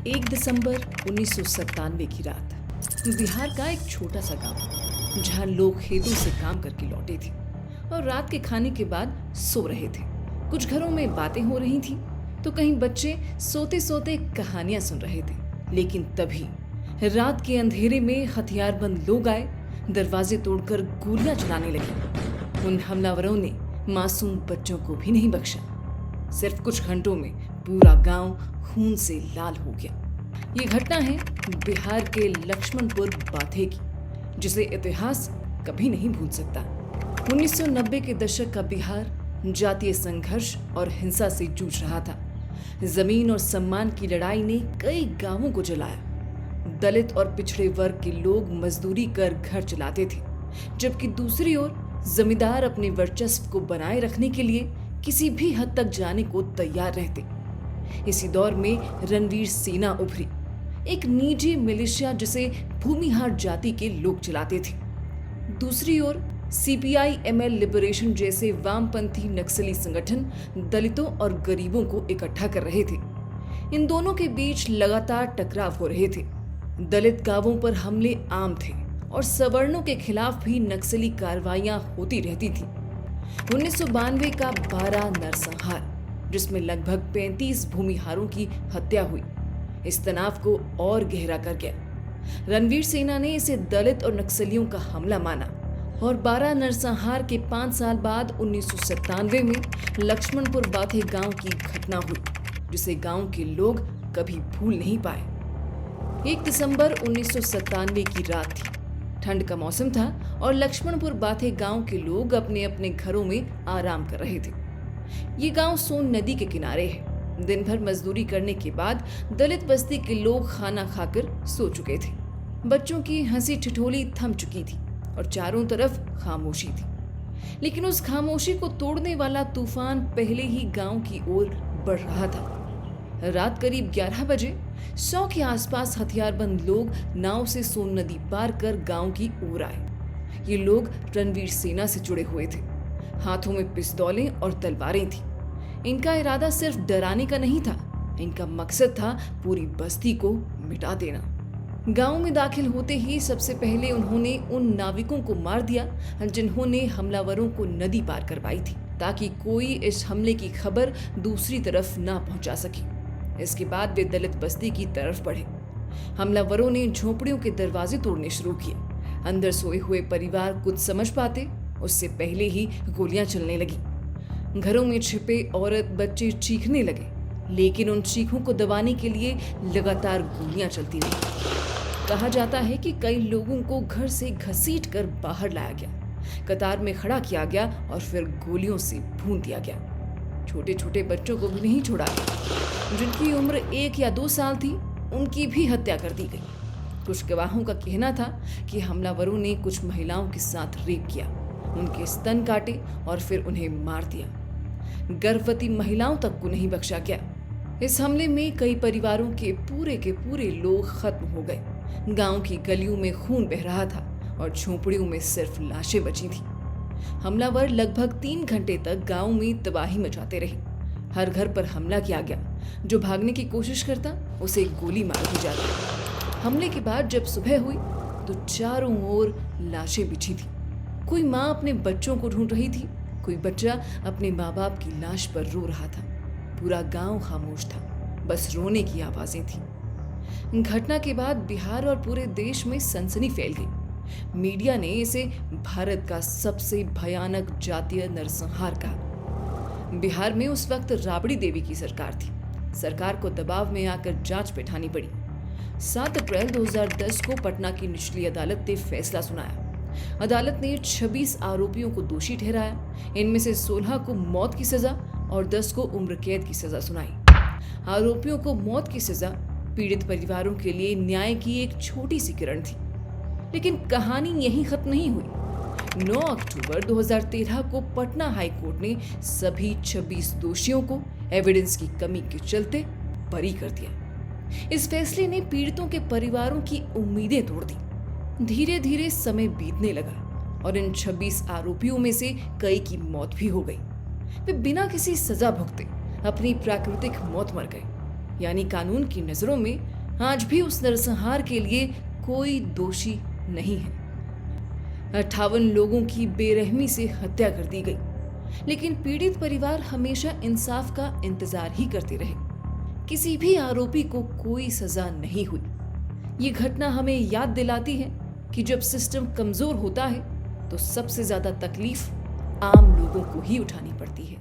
1 दिसंबर 1997 की रात बिहार का एक छोटा सा गांव जहां लोग खेतों से काम करके लौटे थे और रात के खाने के बाद सो रहे थे। कुछ घरों में बातें हो रही थी तो कहीं बच्चे सोते सोते कहानियां सुन रहे थे। लेकिन तभी रात के अंधेरे में हथियारबंद लोग आए, दरवाजे तोड़कर गोलियां चलाने लगे। उन हमलावरों ने मासूम बच्चों को भी नहीं बख्शा। सिर्फ कुछ घंटों में पूरा गांव खून से लाल हो गया। ये घटना है बिहार के लक्ष्मणपुर बाथे की, जिसे इतिहास कभी नहीं भूल सकता। 1990 के दशक का बिहार जातीय संघर्ष और हिंसा से जूझ रहा था। जमीन और सम्मान की लड़ाई ने कई गांवों को जलाया। दलित और पिछड़े वर्ग के लोग मजदूरी कर घर चलाते थे, जबकि दूसरी ओर जमींदार अपने वर्चस्व को बनाए रखने के लिए किसी भी हद तक जाने को तैयार रहते। इसी दौर में रणवीर सेना उभरी, एक निजी मिलिशिया जिसे भूमिहार जाति के लोग चलाते थे। दूसरी ओर CPI-ML लिबरेशन जैसे वामपंथी नक्सली संगठन दलितों और गरीबों को इकट्ठा कर रहे थे। इन दोनों के बीच लगातार टकराव हो रहे थे। दलित गांवों पर हमले आम थे और सवर्णों के खिलाफ भी नक्सली कार्रवाइयां होती रहती थी। 1992 का 12 नरसंहार, जिसमें लगभग 35 भूमिहारों की हत्या हुई, इस तनाव को और गहरा कर गया। रणवीर सेना ने इसे दलित और नक्सलियों का हमला माना और 12 नरसंहार के 5 साल बाद 1997 में लक्ष्मणपुर बाथे गांव की घटना हुई, जिसे गांव के लोग कभी भूल नहीं पाए। 1 दिसंबर 1997 की रात थी। ठंड का मौसम था और लक्ष्मणपुर बाथे गांव के लोग अपने अपने घरों में आराम कर रहे थे। ये गांव सोन नदी के किनारे है। दिन भर मजदूरी करने के बाद दलित बस्ती के लोग खाना खाकर सो चुके थे। बच्चों की हंसी ठिठोली थम चुकी थी और चारों तरफ खामोशी थी। लेकिन उस खामोशी को तोड़ने वाला तूफान पहले ही गांव की ओर बढ़ रहा था। रात करीब 11 बजे 100 के आसपास हथियारबंद लोग नाव से सोन नदी पार कर गांव की ओर आए। ये लोग रणवीर सेना से जुड़े हुए थे। हाथों में पिस्तौलें और तलवारें थी। इनका इरादा सिर्फ डराने का नहीं था, इनका मकसद था पूरी बस्ती को मिटा देना। गांव में दाखिल होते ही सबसे पहले उन्होंने उन नाविकों को मार दिया जिन्होंने हमलावरों को नदी पार करवाई थी, ताकि कोई इस हमले की खबर दूसरी तरफ ना पहुंचा सके। इसके बाद वे दलित बस्ती की तरफ बढ़े। हमलावरों ने झोपड़ियों के दरवाजे तोड़ने शुरू किए। अंदर सोए हुए परिवार कुछ समझ पाते उससे पहले ही गोलियां चलने लगी। घरों में छिपे औरत बच्चे चीखने लगे, लेकिन उन चीखों को दबाने के लिए लगातार गोलियां चलती रही। कहा जाता है कि कई लोगों को घर से घसीट कर बाहर लाया गया, कतार में खड़ा किया गया और फिर गोलियों से भून दिया गया। छोटे छोटे बच्चों को भी नहीं छोड़ा गया। जिनकी उम्र 1 या 2 साल थी, उनकी भी हत्या कर दी गई। कुछ गवाहों का कहना था कि हमलावरों ने कुछ महिलाओं के साथ रेप किया, उनके स्तन काटे और फिर उन्हें मार दिया। गर्भवती महिलाओं तक को नहीं बख्शा गया। इस हमले में कई परिवारों के पूरे लोग खत्म हो गए। गांव की गलियों में खून बह रहा था और झोपड़ियों में सिर्फ लाशें बची थी। हमलावर लगभग 3 घंटे तक गांव में तबाही मचाते रहे। हर घर पर हमला किया गया। जो भागने की कोशिश करता उसे गोली मार दी जाती। हमले के बाद जब सुबह हुई तो चारों ओर लाशें बिछी थी। कोई माँ अपने बच्चों को ढूंढ रही थी, कोई बच्चा अपने माँ बाप की लाश पर रो रहा था। पूरा गांव खामोश था, बस रोने की आवाजें थी। घटना के बाद बिहार और पूरे देश में सनसनी फैल गई। मीडिया ने इसे भारत का सबसे भयानक जातीय नरसंहार कहा। बिहार में उस वक्त राबड़ी देवी की सरकार थी। सरकार को दबाव में आकर जांच बैठानी पड़ी। 7 अप्रैल 2010 को पटना की निचली अदालत ने फैसला सुनाया। अदालत ने 26 आरोपियों को दोषी ठहराया। इनमें से 16 को मौत की सजा और 10 को उम्र कैद की सजा सुनाई। आरोपियों को मौत की सजा पीड़ित परिवारों के लिए न्याय की एक छोटी सी किरण थी। लेकिन कहानी यहीं खत्म नहीं हुई। 9 अक्टूबर 2013 को पटना हाई कोर्ट ने सभी 26 दोषियों को एविडेंस की कमी के चलते बरी कर दिया। इस फैसले ने पीड़ितों के परिवारों की उम्मीदें तोड़ दी। धीरे धीरे समय बीतने लगा और इन 26 आरोपियों में से कई की मौत भी हो गई। वे बिना किसी सजा भुगते अपनी प्राकृतिक मौत मर गए। यानी कानून की नजरों में आज भी उस नरसंहार के लिए कोई दोषी नहीं है। 58 लोगों की बेरहमी से हत्या कर दी गई, लेकिन पीड़ित परिवार हमेशा इंसाफ का इंतजार ही करते रहे। किसी भी आरोपी को कोई सजा नहीं हुई। ये घटना हमें याद दिलाती है कि जब सिस्टम कमजोर होता है तो सबसे ज्यादा तकलीफ आम लोगों को ही उठानी पड़ती है।